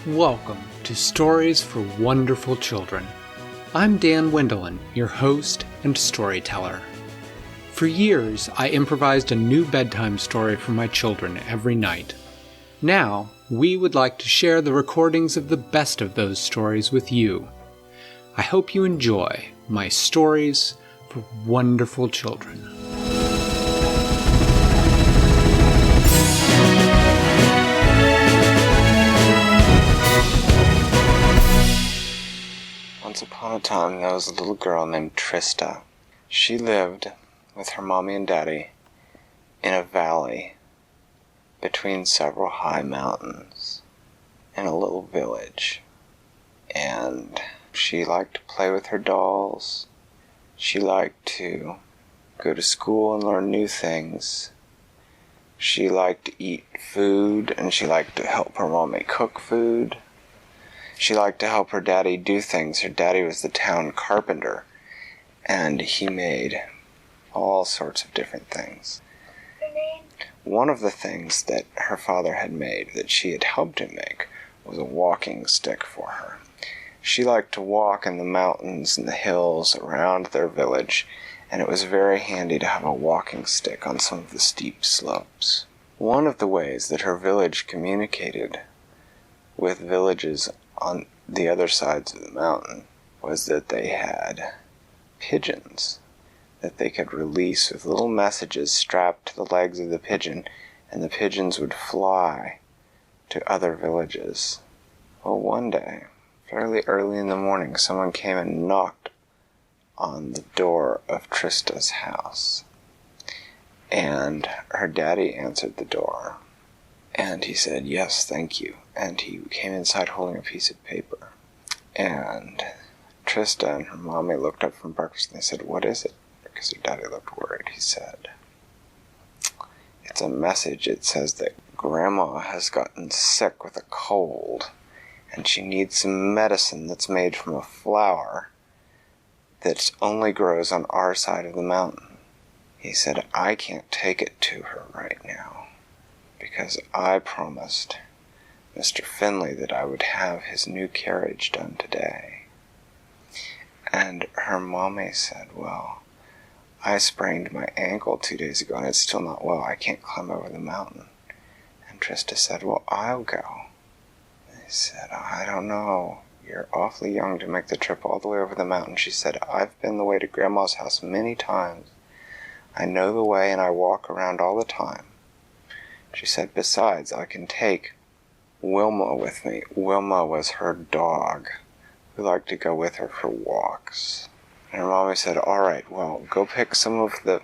Welcome to Stories for Wonderful Children. I'm Dan Wendelin, your host and storyteller. For years, I improvised a new bedtime story for my children every night. Now, we would like to share the recordings of the best of those stories with you. I hope you enjoy my Stories for Wonderful Children. Once upon a time, there was a little girl named Trista. She lived with her mommy and daddy in a valley between several high mountains in a little village. And she liked to play with her dolls. She liked to go to school and learn new things. She liked to eat food, and she liked to help her mommy cook food. She liked to help her daddy do things. Her daddy was the town carpenter, and he made all sorts of different things. One of the things that her father had made that she had helped him make was a walking stick for her. She liked to walk in the mountains and the hills around their village, and it was very handy to have a walking stick on some of the steep slopes. One of the ways that her village communicated with villages on the other sides of the mountain was that they had pigeons that they could release with little messages strapped to the legs of the pigeon, and the pigeons would fly to other villages. Well, one day, fairly early in the morning, someone came and knocked on the door of Trista's house, and her daddy answered the door. And he said, "Yes, thank you." And he came inside holding a piece of paper. And Trista and her mommy looked up from breakfast and they said, "What is it?" Because her daddy looked worried. He said, "It's a message. It says that Grandma has gotten sick with a cold, and she needs some medicine that's made from a flower that only grows on our side of the mountain." He said, "I can't take it to her right now, because I promised Mr. Finley that I would have his new carriage done today." And her mommy said, "Well, I sprained my ankle 2 days ago and it's still not well. I can't climb over the mountain." And Trista said, "Well, I'll go." He said, "I don't know. You're awfully young to make the trip all the way over the mountain." She said, "I've been the way to Grandma's house many times. I know the way and I walk around all the time." She said, "Besides, I can take Wilma with me." Wilma was her dog, who liked to go with her for walks. And her mommy said, "All right, well, go pick some of the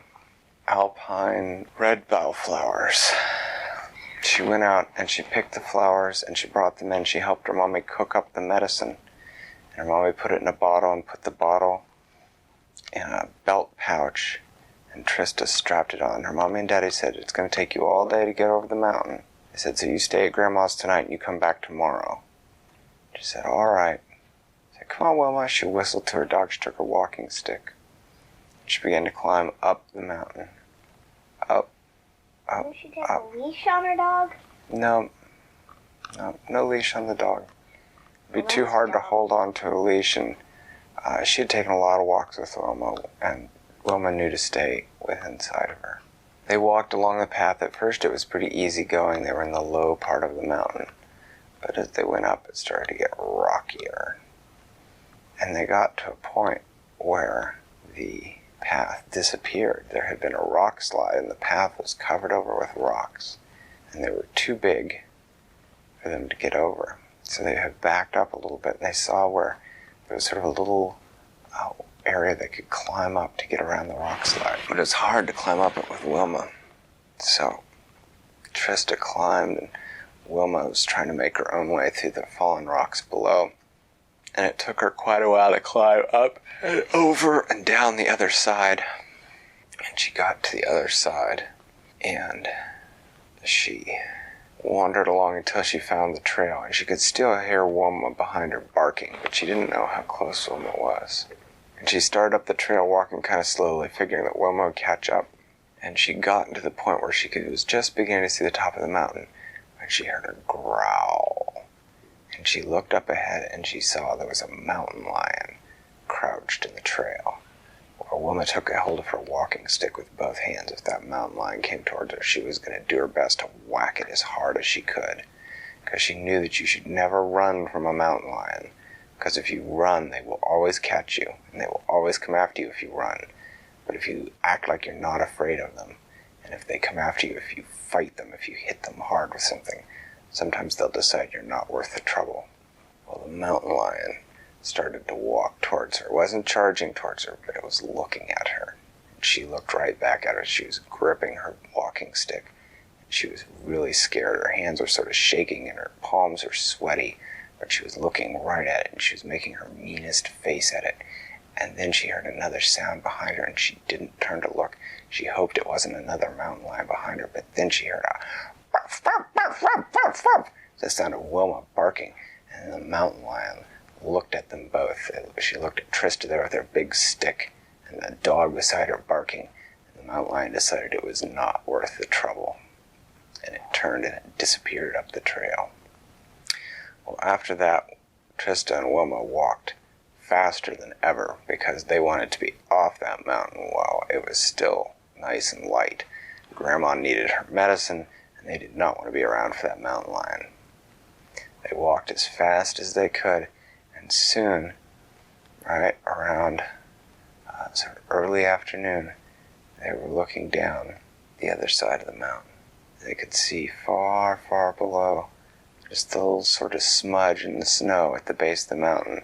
alpine red bellflowers." She went out and she picked the flowers and she brought them in. She helped her mommy cook up the medicine. And her mommy put it in a bottle and put the bottle in a belt pouch. And Trista strapped it on. Her mommy and daddy said, "It's going to take you all day to get over the mountain." They said, "So you stay at Grandma's tonight and you come back tomorrow." She said, "All right." She said, "Come on, Wilma." She whistled to her dog. She took her walking stick. She began to climb up the mountain. Up, Did she take a leash on her dog? No leash on the dog. It'd be too hard to hold on to a leash, and she had taken a lot of walks with Wilma, and Wilma knew to stay inside of her. They walked along the path. At first it was pretty easy going. They were in the low part of the mountain. But as they went up, it started to get rockier. And they got to a point where the path disappeared. There had been a rock slide, and the path was covered over with rocks. And they were too big for them to get over. So they had backed up a little bit, and they saw where there was sort of a little area they could climb up to get around the rock slide. But it was hard to climb up it with Wilma. So Trista climbed, and Wilma was trying to make her own way through the fallen rocks below. And it took her quite a while to climb up and over and down the other side. And she got to the other side, and she wandered along until she found the trail. And she could still hear Wilma behind her barking, but she didn't know how close Wilma was. And she started up the trail walking kind of slowly, figuring that Wilma would catch up. And she got to the point where was just beginning to see the top of the mountain, and she heard her growl. and she looked up ahead and she saw there was a mountain lion crouched in the trail. Well, Wilma took a hold of her walking stick with both hands. If that mountain lion came towards her, she was going to do her best to whack it as hard as she could, because she knew that you should never run from a mountain lion, because if you run, they will always catch you, and they will always come after you if you run. But if you act like you're not afraid of them, and if they come after you, if you fight them, if you hit them hard with something, sometimes they'll decide you're not worth the trouble. Well, the mountain lion started to walk towards her. It wasn't charging towards her, but it was looking at her. And she looked right back at her. She was gripping her walking stick. She was really scared. Her hands were sort of shaking and her palms were sweaty, but she was looking right at it and she was making her meanest face at it. And then she heard another sound behind her and she didn't turn to look. She hoped it wasn't another mountain lion behind her, but then she heard a barf, barf, barf, barf, barf, barf. The sound of Wilma barking, and the mountain lion looked at them both. She looked at Trista there with her big stick and the dog beside her barking, and the mountain lion decided it was not worth the trouble, and it turned and it disappeared up the trail. Well, after that, Trista and Wilma walked faster than ever because they wanted to be off that mountain while it was still nice and light. Grandma needed her medicine, and they did not want to be around for that mountain lion. They walked as fast as they could, and soon, right around sort of early afternoon, they were looking down the other side of the mountain. They could see far, far below, just a little sort of smudge in the snow at the base of the mountain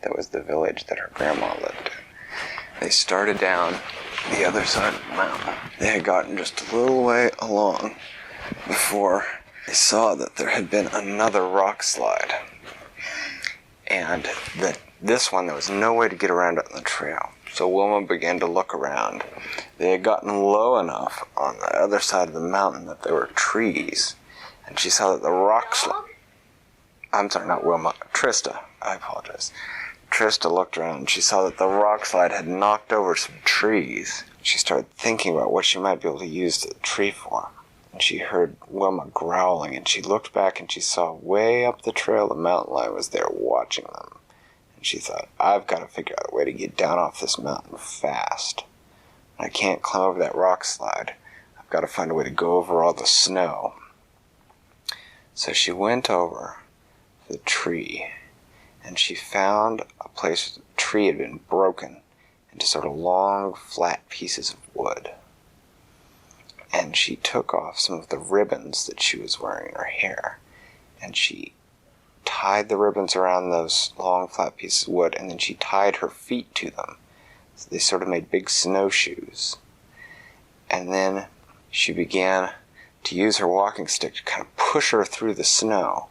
that was the village that her grandma lived in. They started down the other side of the mountain. They had gotten just a little way along before they saw that there had been another rock slide. And that this one, there was no way to get around it on the trail. So Wilma began to look around. They had gotten low enough on the other side of the mountain that there were trees. And she saw that the rock slide... I'm sorry, not Wilma. Trista. I apologize. Trista looked around and she saw that the rock slide had knocked over some trees. She started thinking about what she might be able to use the tree for. And she heard Wilma growling, and she looked back and she saw way up the trail the mountain lion was there watching them. And she thought, I've got to figure out a way to get down off this mountain fast. I can't climb over that rock slide. I've got to find a way to go over all the snow. So she went over to the tree, and she found a place where the tree had been broken into sort of long, flat pieces of wood. And she took off some of the ribbons that she was wearing in her hair, and she tied the ribbons around those long, flat pieces of wood, and then she tied her feet to them. So they sort of made big snowshoes. And then she began to use her walking stick to kind of push her through the snow.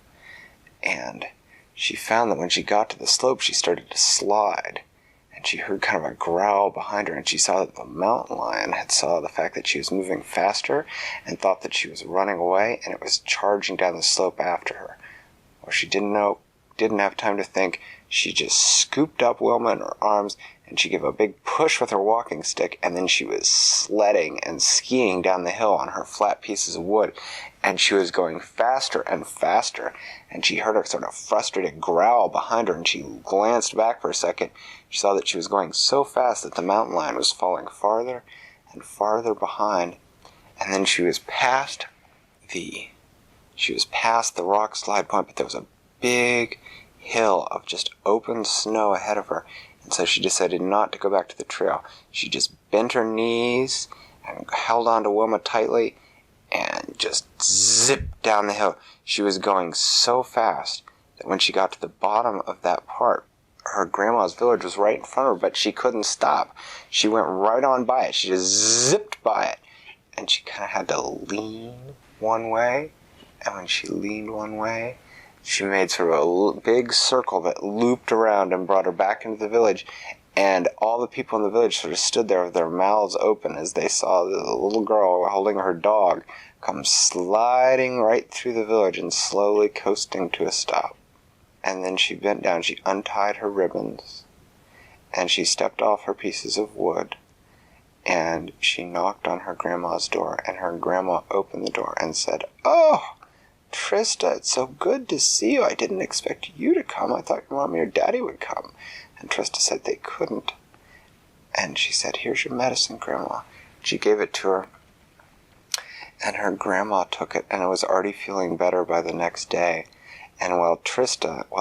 And she found that when she got to the slope, she started to slide. And she heard kind of a growl behind her, and she saw that the mountain lion had saw the fact that she was moving faster and thought that she was running away, and it was charging down the slope after her. Well, she didn't have time to think. She just scooped up Wilma in her arms, and she gave a big push with her walking stick, and then she was sledding and skiing down the hill on her flat pieces of wood, and she was going faster and faster, and she heard a sort of frustrated growl behind her, and she glanced back for a second. She saw that she was going so fast that the mountain lion was falling farther and farther behind, and then she was past the rock slide point, but there was a big hill of just open snow ahead of her, and so she decided not to go back to the trail. She just bent her knees and held on to Wilma tightly and just zipped down the hill. She was going so fast that when she got to the bottom of that part, her grandma's village was right in front of her, but she couldn't stop. She went right on by it. She just zipped by it, and she kind of had to lean one way, and when she leaned one way, she made sort of a big circle that looped around and brought her back into the village, and all the people in the village sort of stood there with their mouths open as they saw the little girl holding her dog come sliding right through the village and slowly coasting to a stop. And then she bent down, she untied her ribbons, and she stepped off her pieces of wood, and she knocked on her grandma's door, and her grandma opened the door and said, "Oh, Trista, it's so good to see you. I didn't expect you to come. I thought your mommy or daddy would come. And Trista said they couldn't. And she said, here's your medicine, Grandma. She gave it to her. And her grandma took it, and it was already feeling better by the next day. And while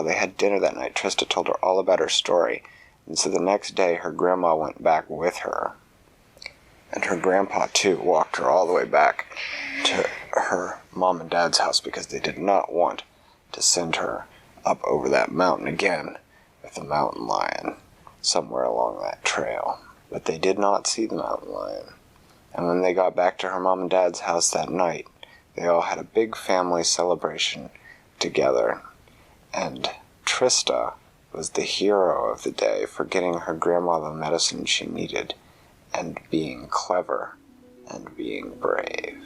they had dinner that night, Trista told her all about her story. And so the next day, her grandma went back with her. And her grandpa, too, walked her all the way back to her mom and dad's house because they did not want to send her up over that mountain again with the mountain lion somewhere along that trail. But they did not see the mountain lion. And when they got back to her mom and dad's house that night, they all had a big family celebration together. And Trista was the hero of the day for getting her grandma the medicine she needed and being clever and being brave.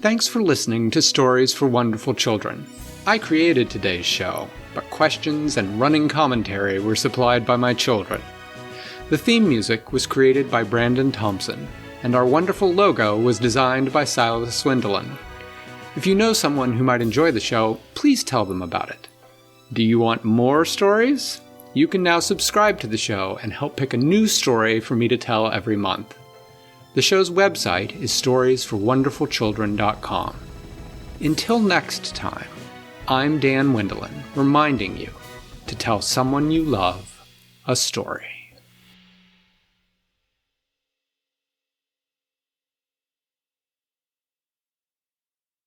Thanks for listening to Stories for Wonderful Children. I created today's show, but questions and running commentary were supplied by my children. The theme music was created by Brandon Thompson, and our wonderful logo was designed by Silas Swindlin. If you know someone who might enjoy the show, please tell them about it. Do you want more stories? You can now subscribe to the show and help pick a new story for me to tell every month. The show's website is storiesforwonderfulchildren.com. Until next time, I'm Dan Wendelin, reminding you to tell someone you love a story.